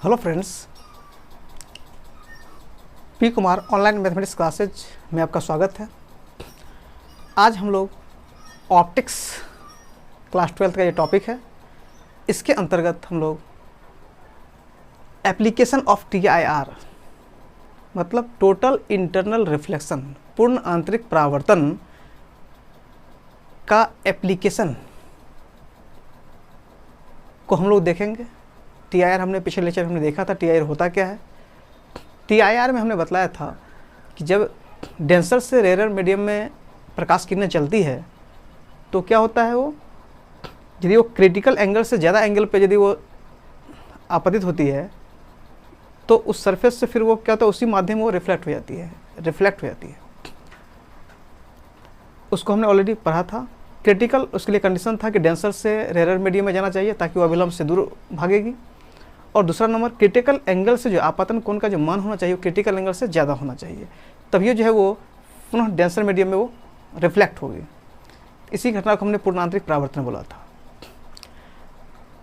Hello friends, P Kumar online mathematics classes में आपका स्वागत है। आज हम लोग ऑप्टिक्स क्लास 12 का ये टॉपिक है। इसके अंतर्गत हम लोग एप्लीकेशन ऑफ TIR मतलब टोटल इंटरनल रिफ्लेक्शन, पूर्ण आंतरिक परावर्तन का एप्लीकेशन को हम लोग देखेंगे। TIR हमने पिछले लेक्चर हमने देखा था TIR होता क्या है। TIR में हमने बतलाया था कि जब डेंसर से रेयर मीडियम में प्रकाश किरणें चलती है तो क्या होता है, वो यदि वो क्रिटिकल एंगल से ज़्यादा एंगल पे यदि वो आपतित होती है तो उस सरफेस से फिर वो क्या होता है, उसी माध्यम वो रिफ्लेक्ट हो जाती है। उसको हमने ऑलरेडी पढ़ा था। क्रिटिकल उसके लिए कंडीशन था कि डेंसर से रेयर मीडियम में जाना चाहिए ताकि वो अभिलंब से दूर भागेगी। और दूसरा नंबर, क्रिटिकल एंगल से जो आपतन कोण का जो मान होना चाहिए वो क्रिटिकल एंगल से ज़्यादा होना चाहिए, तभी जो है वो पुनः डेंसर मीडियम में वो रिफ्लेक्ट होगी। इसी घटना को हमने पूर्ण आंतरिक परावर्तन बोला था।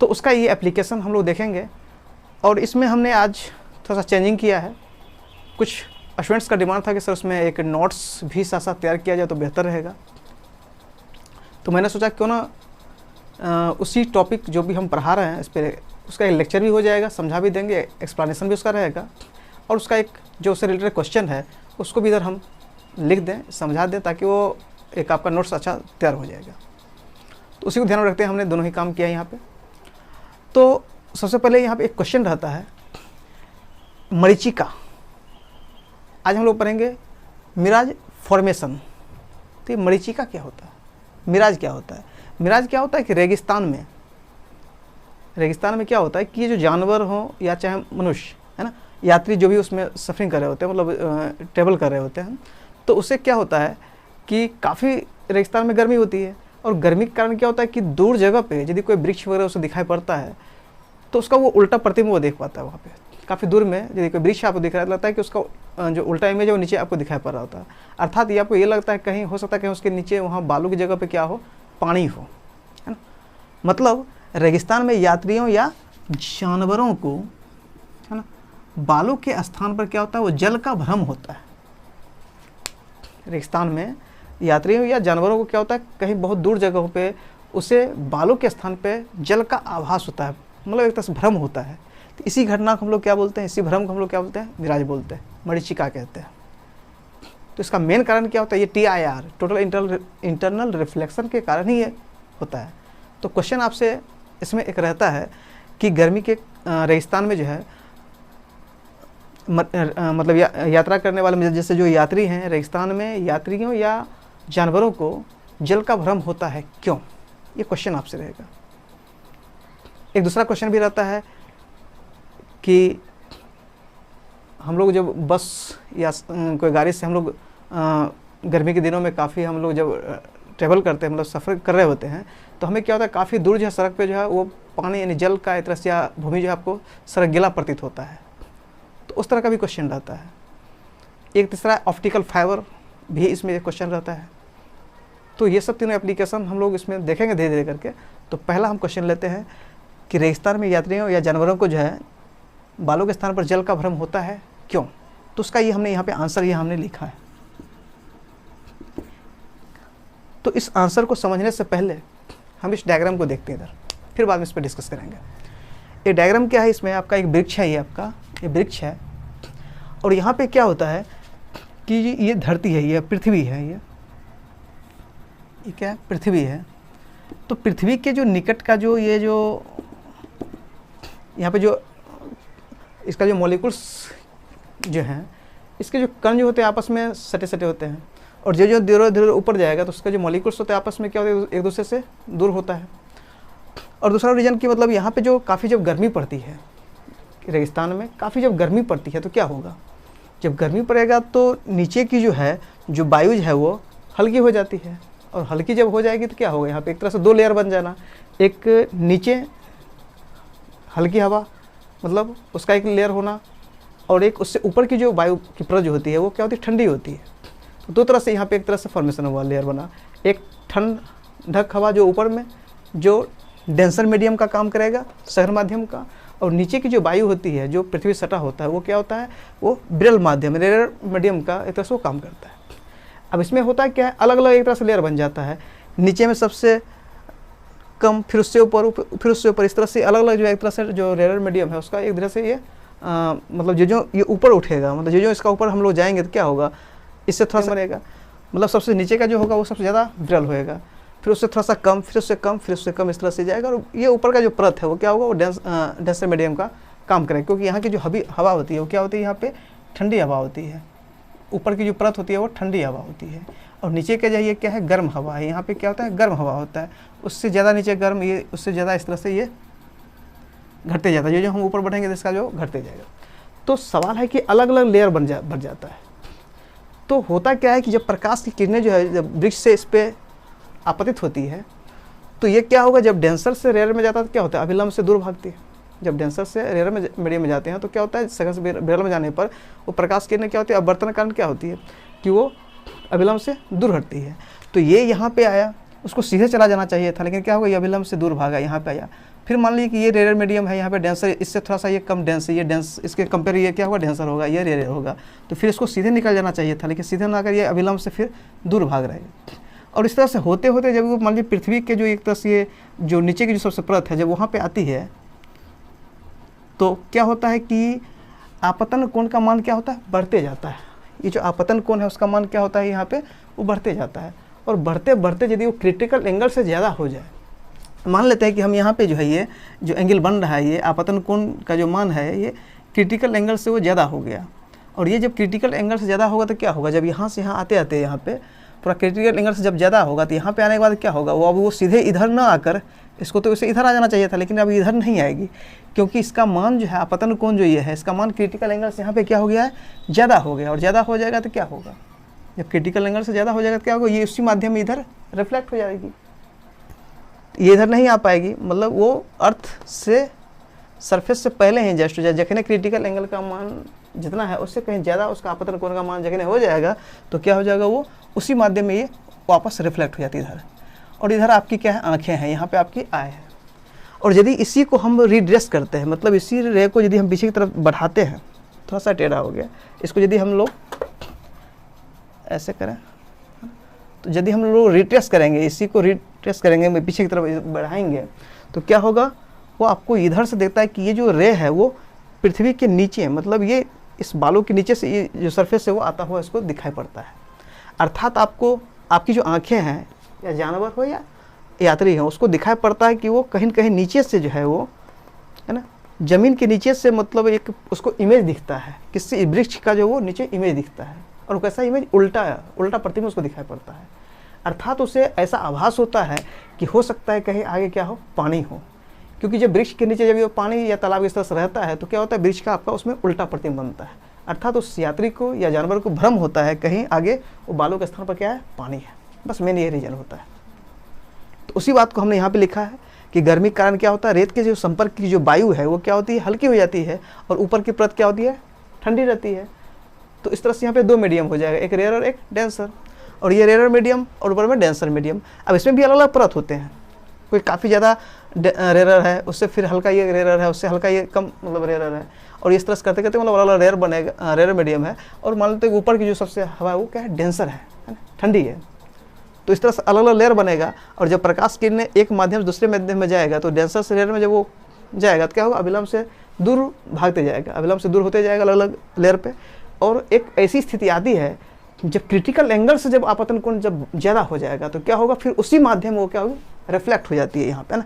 तो उसका ये एप्लीकेशन हम लोग देखेंगे और इसमें हमने आज थोड़ा सा चेंजिंग किया है। कुछ स्टूडेंट्स का डिमांड था कि सर उसमें एक नोट्स भी साथ साथ तैयार किया जाए तो बेहतर रहेगा। तो मैंने सोचा क्यों ना उसी टॉपिक जो भी हम पढ़ा रहे हैं इस पर उसका एक लेक्चर भी हो जाएगा, समझा भी देंगे, एक्सप्लेनेशन भी उसका रहेगा और उसका एक जो उससे रिलेटेड क्वेश्चन है उसको भी इधर हम लिख दें, समझा दें, ताकि वो एक आपका नोट्स अच्छा तैयार हो जाएगा। तो उसी को ध्यान में रखते हैं हमने दोनों ही काम किया यहाँ पे। तो सबसे पहले यहाँ पे एक क्वेश्चन रहता है मरीचिका। आज हम लोग पढ़ेंगे मिराज फॉर्मेशन। तो ये मरीचिका क्या होता है, मिराज क्या होता है? मिराज क्या होता है कि रेगिस्तान में क्या होता है कि ये जो जानवर हो या चाहे मनुष्य है ना, यात्री जो भी उसमें सफरिंग कर रहे होते हैं, मतलब ट्रेवल कर रहे होते हैं, तो उससे क्या होता है कि काफ़ी रेगिस्तान में गर्मी होती है और गर्मी के कारण क्या होता है कि दूर जगह पे यदि कोई वृक्ष वगैरह उसे दिखाई पड़ता है तो उसका वो उल्टा प्रतिबिंब वो देख पाता है। वहाँ पे काफ़ी दूर में यदि कोई वृक्ष आपको दिख रहा है, लगता है कि उसका जो उल्टा इमेज है वो नीचे आपको दिखाई पड़ रहा होता है। अर्थात ये आपको ये लगता है कहीं हो सकता है कहीं उसके नीचे वहाँ बालू की जगह पे क्या हो, पानी हो, है ना। मतलब रेगिस्तान में यात्रियों या जानवरों को, है ना, बालू के स्थान पर क्या होता है, वो जल का भ्रम होता है। रेगिस्तान में यात्रियों या जानवरों को क्या होता है, कहीं बहुत दूर जगहों पे उसे बालू के स्थान पे जल का आभास होता है, मतलब एक तरह से भ्रम होता है। तो इसी घटना को हम लोग क्या बोलते हैं, इसी भ्रम को हम लोग क्या बोलते हैं, मिराज बोलते हैं, मरीचिका कहते हैं। तो इसका मेन कारण क्या होता है, ये TIR टोटल इंटरनल रिफ्लेक्शन के कारण ही ये होता है। तो क्वेश्चन आपसे इसमें एक रहता है कि गर्मी के रेगिस्तान में जो है मतलब यात्रा करने वाले जैसे जो यात्री हैं रेगिस्तान में, यात्रियों या जानवरों को जल का भ्रम होता है, क्यों? ये क्वेश्चन आपसे रहेगा। एक दूसरा क्वेश्चन भी रहता है कि हम लोग जब बस या कोई गाड़ी से हम लोग गर्मी के दिनों में काफ़ी हम लोग जब ट्रेवल करते हैं, मतलब सफ़र कर रहे होते हैं, तो हमें क्या होता है काफ़ी दूर जो है सड़क पे जो है वो पानी यानी जल का एक तरह से या भूमि जो है आपको सड़क गीला प्रतीत होता है। तो उस तरह का भी क्वेश्चन रहता है। एक तीसरा ऑप्टिकल फाइबर भी इसमें एक क्वेश्चन रहता है। तो ये सब तीनों एप्लीकेशन हम लोग इसमें देखेंगे धीरे धीरे करके। तो पहला हम क्वेश्चन लेते हैं कि रेगिस्तान में यात्रियों या जानवरों को जो है बालू के स्थान पर जल का भ्रम होता है, क्यों? तो उसका ये हमने यहाँ पे आंसर ये हमने लिखा है। तो इस आंसर को समझने से पहले हम इस डायग्राम को देखते हैं इधर, फिर बाद में इस पर डिस्कस करेंगे। ये डायग्राम क्या है, इसमें आपका एक वृक्ष है, ये आपका ये वृक्ष है और यहाँ पे क्या होता है कि ये धरती है, ये पृथ्वी है, ये क्या है, पृथ्वी है। तो पृथ्वी के जो निकट का जो ये जो यहाँ पे जो इसका जो मॉलिक्यूल्स जो हैं, इसके जो कण जो होते हैं आपस में सटे सटे होते हैं और जो जो धीरे धीरे ऊपर जाएगा तो उसका जो मॉलिक्यूल्स होते हैं आपस में क्या होता है, एक दूसरे से दूर होता है। और दूसरा रीजन की मतलब यहाँ पे जो काफ़ी जब गर्मी पड़ती है रेगिस्तान में, काफ़ी जब गर्मी पड़ती है तो क्या होगा, जब गर्मी पड़ेगा तो नीचे की जो है जो वायु है वो हल्की हो जाती है और हल्की जब हो जाएगी तो क्या होगा, यहाँ पे एक तरह से दो लेयर बन जाना। एक नीचे हल्की हवा मतलब उसका एक लेयर होना और एक उससे ऊपर की जो वायु की परत जो होती है वो क्या होती है, ठंडी होती है। तो दो तरह से यहाँ पे एक तरह से फॉर्मेशन हुआ, लेयर बना। एक ठंडक हवा जो ऊपर में जो डेंसर मीडियम का काम करेगा, शहर माध्यम का, और नीचे की जो वायु होती है, जो पृथ्वी सतह होता है, वो क्या होता है, वो विरल माध्यम, रेयर मीडियम का एक तरह से वो काम करता है। अब इसमें होता है क्या है, अलग अलग एक तरह से लेयर बन जाता है, नीचे में सबसे कम, फिर उससे ऊपर, फिर उससे ऊपर, इस तरह से अलग अलग जो एक तरह से जो रेयर मीडियम है उसका एक तरह से ये मतलब जो ये ऊपर उठेगा, मतलब जो इसका ऊपर हम लोग जाएंगे तो क्या होगा, इससे थोड़ा सा बनेगा, मतलब सबसे नीचे का जो होगा वो सबसे ज़्यादा विरल होएगा, फिर उससे थोड़ा सा कम, फिर उससे कम, फिर उससे कम, इस तरह से जाएगा। और ये ऊपर का जो परत है वो क्या होगा, वो डेंसर मीडियम का काम करेगा, क्योंकि यहाँ की जो हवा होती है वो क्या होती है, यहाँ पे ठंडी हवा होती है, ऊपर की जो परत होती है वो ठंडी हवा होती है, और नीचे के जाइए क्या है, गर्म हवा है, यहाँ पे क्या होता है, गर्म हवा होता है, उससे ज़्यादा नीचे गर्म, ये उससे ज़्यादा, इस तरह से ये घटते जाता है, जो हम ऊपर बढ़ेंगे तो इसका जो घटते जाएगा। तो सवाल है कि अलग अलग लेयर बढ़ जाता है। तो होता क्या है कि जब प्रकाश की किरणें जो है जब वृक्ष से इस पर आपतित होती है तो ये क्या होगा, जब डेंसर से रेयर में जाता है तो क्या होता है, अभिलंब से दूर भागती है। जब डेंसर से रेयर में मीडियम में जाते हैं तो क्या होता है, सघन से विरल में जाने पर वो प्रकाश किरणें क्या होती है, अपवर्तन कारण क्या होती है कि वो अभिलंब से दूर हटती है। तो ये यहाँ पे आया, उसको सीधे चला जाना चाहिए था, लेकिन क्या होगा, ये अभिलंब से दूर भागा, यहाँ पे आया। फिर मान लीजिए कि ये रेयर मीडियम है, यहाँ पे डेंसर, इससे थोड़ा सा ये कम डेंस है, ये डेंस, इसके कंपेयर ये क्या होगा, डेंसर होगा, ये रेयर होगा। तो फिर इसको सीधे निकल जाना चाहिए था, लेकिन सीधे ना कर ये अभिलंब से फिर दूर भाग रहे हैं। और इस तरह से होते होते जब वो मान लीजिए पृथ्वी के जो एक तरह से ये जो नीचे की जो सबसे परत है जब वहाँ पे आती है तो क्या होता है कि आपतन कोण का मान क्या होता है, बढ़ते जाता है। ये जो आपतन कोण है उसका मान क्या होता है, यहाँ पे वो बढ़ते जाता है। और बढ़ते बढ़ते यदि वो क्रिटिकल एंगल से ज़्यादा हो जाए, मान लेते हैं कि हम यहाँ पे जो है ये जो एंगल बन रहा है, ये आपतन कोण का जो मान है ये क्रिटिकल एंगल से वो ज़्यादा हो गया। और ये जब क्रिटिकल एंगल से ज़्यादा होगा तो क्या होगा, जब यहाँ से यहाँ आते आते यहाँ पे पूरा क्रिटिकल एंगल से जब ज़्यादा होगा तो यहाँ पे आने के बाद क्या होगा, वो अब वो सीधे इधर ना आकर, इसको तो इसे इधर आ जाना चाहिए था, लेकिन अब इधर नहीं आएगी, क्योंकि इसका मान जो है आपतन कोण जो ये है, इसका मान क्रिटिकल एंगल से यहाँ पे क्या हो गया है, ज़्यादा हो गया। और ज़्यादा हो जाएगा तो क्या होगा, जब क्रिटिकल एंगल से ज़्यादा हो जाएगा तो क्या होगा, ये उसी माध्यम में इधर रिफ्लेक्ट हो जाएगी, ये इधर नहीं आ पाएगी, मतलब वो अर्थ से सरफेस से पहले ही जस्ट हो जाए, जखने क्रिटिकल एंगल का मान जितना है उससे कहीं ज़्यादा उसका आपतन कोण का मान जखने हो जाएगा तो क्या हो जाएगा, वो उसी माध्यम में ये वापस रिफ्लेक्ट हो जाती है इधर। और इधर आपकी क्या है, आँखें हैं, यहाँ पे आपकी आय है। और यदि इसी को हम रिड्रेस करते हैं, मतलब इसी रे को यदि हम पीछे की तरफ बढ़ाते हैं, थोड़ा सा टेढ़ा हो गया, इसको यदि हम लोग ऐसे करें तो यदि हम लोग रिट्रेस करेंगे, इसी को रिट्रेस करेंगे, पीछे की तरफ बढ़ाएंगे तो क्या होगा, वो आपको इधर से देखता है कि ये जो रे है वो पृथ्वी के नीचे, मतलब ये इस बालों के नीचे से ये जो सरफेस है वो आता हुआ इसको दिखाई पड़ता है। अर्थात आपको आपकी जो आँखें हैं, या जानवर हो या यात्री हो, उसको दिखाई पड़ता है कि वो कहीं न कहीं नीचे से जो है वो है ना, ज़मीन के नीचे से, मतलब एक उसको इमेज दिखता है, किसी वृक्ष का जो वो नीचे इमेज दिखता है, और वो कैसा इमेज, उल्टा प्रतिबिंब उसको दिखाई पड़ता है। अर्थात उसे ऐसा आभास होता है कि हो सकता है कहीं आगे क्या हो, पानी हो, क्योंकि जब वृक्ष के नीचे जब ये पानी या तालाब इस तरह से रहता है तो क्या होता है, वृक्ष का आपका उसमें उल्टा प्रतिबिंब बनता है। अर्थात उस यात्री को या जानवर को भ्रम होता है कहीं आगे वो बालों के स्थान पर क्या है, पानी है। बस मेन ये रीजन होता है। तो उसी बात को हमने यहाँ पे लिखा है कि गर्मी के कारण क्या होता है, रेत के जो संपर्क की जो वायु है वो क्या होती है, हल्की हो जाती है, और ऊपर की परत क्या होती है, ठंडी रहती है। तो इस तरह से यहाँ पे दो मीडियम हो जाएगा, एक रेयर और एक डेंसर। और ये रेयर मीडियम और ऊपर में डेंसर मीडियम। अब इसमें भी अलग अलग परत होते हैं, कोई काफ़ी ज़्यादा रेयर है, उससे फिर हल्का ये रेयर है, उससे हल्का ये कम मतलब रेयर है, और इस तरह से करते करते मतलब अलग अलग रेयर बनेगा, रेयर मीडियम है। और मान लेते हैं ऊपर की जो सबसे हवा है वो क्या है, डेंसर है ना, ठंडी है। तो इस तरह से अलग अलग लेयर बनेगा, और जब प्रकाश किरणें एक माध्यम से दूसरे माध्यम में जाएगा तो डेंसर से लेयर में जब वो जाएगा तो क्या होगा, अभिलंब से दूर भागते जाएगा, अभिलंब से दूर होते जाएगा अलग अलग लेयर पे। और एक ऐसी स्थिति आती है जब क्रिटिकल एंगल से जब आपतन कोण जब ज़्यादा हो जाएगा तो क्या होगा, फिर उसी माध्यम में वो क्या होगी, रिफ्लेक्ट हो जाती है यहाँ पे ना,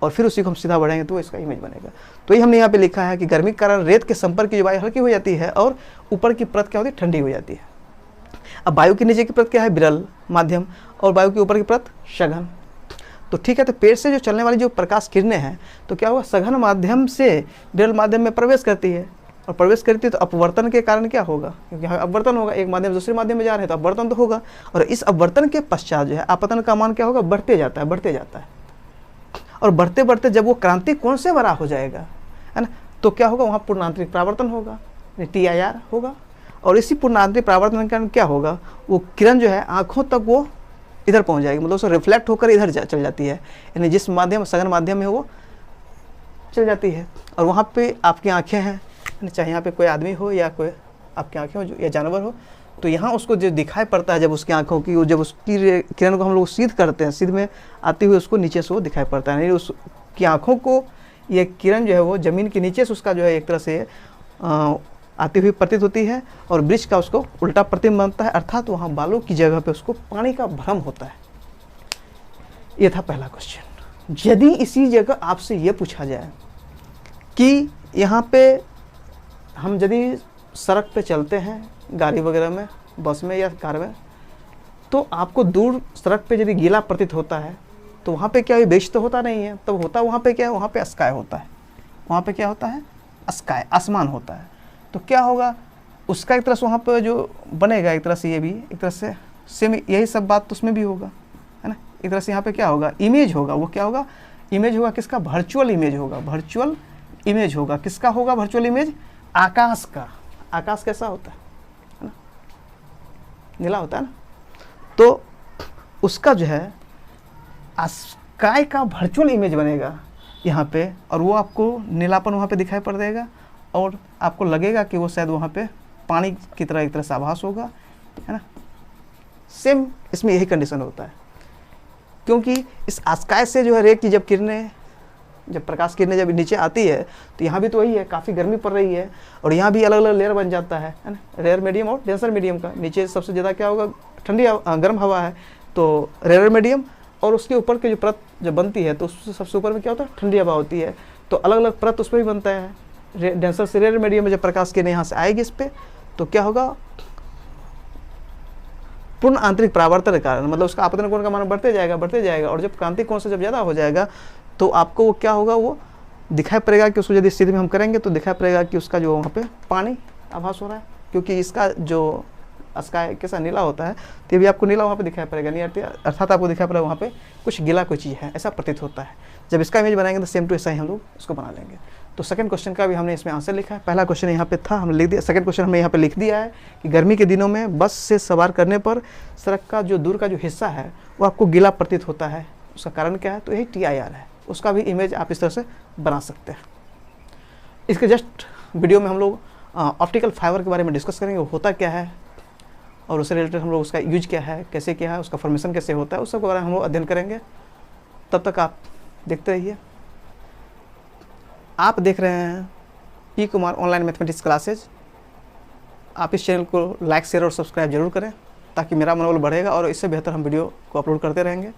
और फिर उसी को हम सीधा बढ़ाएंगे तो इसका इमेज बनेगा। तो ये हमने यहाँ पे लिखा है कि गर्मी के कारण रेत के संपर्क की जो वायु हल्की हो जाती है और ऊपर की परत क्या होती है, ठंडी हो जाती है। अब वायु के नीचे की परत क्या है, विरल माध्यम, और वायु के ऊपर की परत सघन। तो ठीक है, तो पेड़ से जो चलने वाली जो प्रकाश किरणें हैं तो क्या होगा, सघन माध्यम से विरल माध्यम में प्रवेश करती है, और प्रवेश करती है तो अपवर्तन के कारण क्या होगा, क्योंकि यहाँ अपवर्तन होगा, एक माध्यम से दूसरे माध्यम में जा रहे हैं तो अपवर्तन तो होगा। और इस अपवर्तन के पश्चात जो है आपतन का मान क्या होगा, बढ़ते जाता है, बढ़ते जाता है। और बढ़ते बढ़ते जब वो क्रांति कोण से बड़ा हो जाएगा है ना, तो क्या होगा, वहाँ पूर्णांतरिक परावर्तन होगा, TIR होगा। और इसी पूर्णांतरिक परावर्तन के कारण क्या होगा, वो किरण जो है आँखों तक वो इधर पहुँच जाएगी, मतलब उसको रिफ्लेक्ट होकर इधर चल जाती है, यानी जिस माध्यम सघन माध्यम में वो चल जाती है और वहाँ पे आपकी आँखें हैं, चाहे यहाँ पे कोई आदमी हो या कोई आपकी आँखें हो या जानवर हो, तो यहाँ उसको जो दिखाई पड़ता है जब उसकी आँखों की, जब उसकी किरण को हम लोग सीध करते हैं, सीध में आते हुए उसको नीचे से वो दिखाई पड़ता है, नहीं उसकी आँखों को ये किरण जो है वो ज़मीन के नीचे से उसका जो है एक तरह से आती हुई प्रतीत होती है और वृक्ष का उसको उल्टा प्रतिबिंब बनता है, अर्थात वहाँ बालों की जगह पे उसको पानी का भ्रम होता है। ये था पहला क्वेश्चन। यदि इसी जगह आपसे ये पूछा जाए कि यहाँ पे हम यदि सड़क पे चलते हैं, गाड़ी वगैरह में, बस में या कार में, तो आपको दूर सड़क पे यदि गीला प्रतीत होता है तो वहाँ पे क्या, ये वृक्ष तो होता नहीं है, तब होता वहाँ पे क्या है, वहाँ पे स्काई होता है। वहाँ पे क्या होता है, स्काई, आसमान होता है। तो क्या होगा, उसका एक तरह से वहाँ पर जो बनेगा एक तरह से, ये भी एक तरह से सेम यही सब बात तो उसमें भी होगा, है ना। एक तरह से यहाँ पे क्या होगा, इमेज होगा, वो क्या होगा, इमेज होगा किसका, वर्चुअल इमेज होगा, वर्चुअल इमेज होगा किसका होगा, वर्चुअल इमेज आकाश का। आकाश कैसा होता है ना, नीला होता है ना, तो उसका जो है स्काई का वर्चुअल इमेज बनेगा यहाँ पे, और वो आपको नीलापन वहाँ पे दिखाई पड़ देगा और आपको लगेगा कि वो शायद वहाँ पे पानी की तरह एक तरह से आभास होगा, है ना। सेम इसमें यही कंडीशन होता है, क्योंकि इस स्काई से जो है रे की जब किरणें, जब प्रकाश किरणें जब नीचे आती है तो यहाँ भी तो वही है, काफ़ी गर्मी पड़ रही है और यहाँ भी अलग अलग लेयर बन जाता है ना, रेयर मीडियम और डेंसर मीडियम का। नीचे सबसे ज़्यादा क्या होगा, ठंडी गर्म हवा है, तो रेयर मीडियम, और उसके ऊपर की जो परत जब बनती है तो उससे सबसे ऊपर में क्या होता है, ठंडी हवा होती है, तो अलग अलग परत उस पर भी बनता है। डेंसर से रेयर मीडियम में जब प्रकाश किरणें यहाँ से आएगी इस पर, तो क्या होगा, पूर्ण आंतरिक परावर्तन के कारण, मतलब उसका आपतन कोण का मान बढ़ते जाएगा, और जब क्रांतिक कोण से जब ज़्यादा हो जाएगा तो आपको वो क्या होगा, वो दिखाई पड़ेगा कि उसको यदि स्थिति में हम करेंगे तो दिखाई पड़ेगा कि उसका जो वहाँ पे पानी आभास हो रहा है, क्योंकि इसका जो स्काई कैसा नीला होता है, तो ये भी आपको नीला वहाँ पे दिखाई पड़ेगा, नहीं अर्थात आपको दिखाई पड़ेगा वहाँ पे कुछ गीला कोई चीज़ है, ऐसा प्रतीत होता है। जब इसका इमेज बनाएंगे तो सेम टू ऐसा ही हम लोग इसको बना लेंगे। तो सेकंड क्वेश्चन का भी हमने इसमें आंसर लिखा है। पहला क्वेश्चन यहाँ पे था, हमने लिख दिया। सेकंड क्वेश्चन हमने यहाँ पे लिख दिया है कि गर्मी के दिनों में बस से सवार करने पर सड़क का जो दूर का जो हिस्सा है वो आपको गीला प्रतीत होता है। उसका कारण क्या है, तो यही TIR है। उसका भी इमेज आप इस तरह से बना सकते हैं। इसके जस्ट वीडियो में हम लोग ऑप्टिकल फाइबर के बारे में डिस्कस करेंगे, वो होता क्या है और उससे रिलेटेड हम लोग उसका यूज क्या है, कैसे क्या है, उसका फॉर्मेशन कैसे होता है, उस सब के बारे में हम लोग अध्ययन करेंगे। तब तक आप देखते रहिए। आप देख रहे हैं P Kumar online mathematics classes. आप इस चैनल को लाइक, शेयर और सब्सक्राइब जरूर करें ताकि मेरा मनोबल बढ़ेगा और इससे बेहतर हम वीडियो को अपलोड करते रहेंगे।